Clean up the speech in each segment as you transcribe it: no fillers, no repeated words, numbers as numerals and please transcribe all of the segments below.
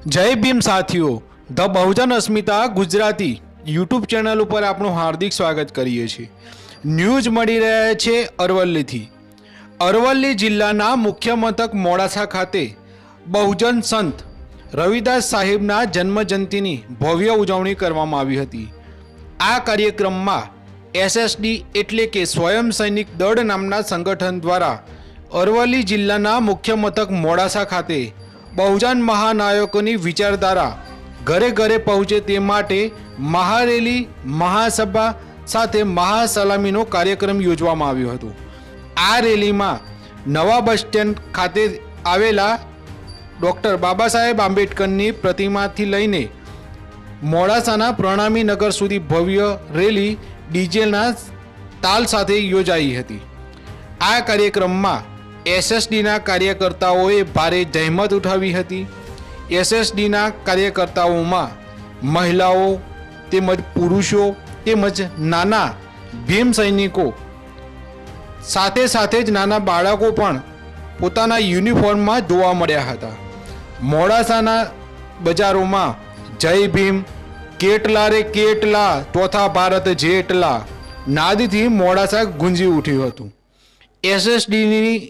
જય ભીમ સાથીઓ, the Bahujan Asmita Gujarati YouTube channel ઉપર આપણું હાર્દિક સ્વાગત કરીએ છીએ। ન્યૂઝ મળી રહ્યા છે અરવલ્લીથી। અરવલ્લી જિલ્લાના મુખ્ય મથક મોડાસા ખાતે બહુજન સંત રવિદાસ સાહેબના જન્મજયંતિની ભવ્ય ઉજવણી કરવામાં આવી હતી। આ કાર્યક્રમમાં એસએસડી એટલે કે સ્વયં સૈનિક દળ નામના સંગઠન દ્વારા અરવલ્લી જિલ્લાના મુખ્ય મથક મોડાસા ખાતે બહુજન મહાનાયકોની વિચારધારા ઘરે ઘરે પહોંચે તે માટે મહારેલી, મહાસભા સાથે મહાસલામીનો કાર્યક્રમ યોજવામાં આવ્યો હતો। આ રેલીમાં નવા બસ સ્ટેન્ડ ખાતે આવેલા ડૉક્ટર બાબા સાહેબ આંબેડકરની પ્રતિમાથી લઈને મોડાસાના પ્રણામી નગર સુધી ભવ્ય રેલી ડીજેના તાલ સાથે યોજાઈ હતી। આ કાર્યક્રમમાં એસએસડીના કાર્યકર્તાઓએ ભારે જહેમત ઉઠાવી હતી। એસએસડીના કાર્યકર્તાઓમાં મહિલાઓ તેમજ પુરુષો તેમજ નાના ભીમ સૈનિકો સાથે સાથે જ નાના બાળકો પણ પોતાના યુનિફોર્મમાં જોવા મળ્યા હતા। મોડાસાના બજારોમાં જય ભીમ, કેટલા રે કેટલા, ચોથા ભારત જેટલા નાદથી મોડાસા ગુંજી ઉઠ્યું હતું। એસએસડીની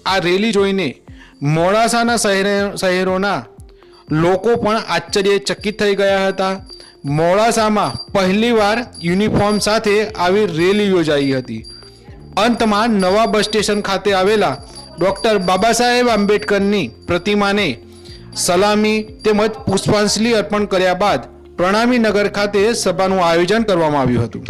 આ રેલી જોઈને મોડાસાના શહેરોના લોકો પણ આશ્ચર્યચકિત થઈ ગયા હતા। મોડાસામાં પહેલીવાર યુનિફોર્મ સાથે આવી રેલી યોજાઈ હતી। અંતમાં નવા બસ સ્ટેશન ખાતે આવેલા ડૉક્ટર બાબા સાહેબ આંબેડકરની પ્રતિમાને સલામી તેમજ પુષ્પાંજલિ અર્પણ કર્યા બાદ પ્રણામી નગર ખાતે સભાનું આયોજન કરવામાં આવ્યું હતું।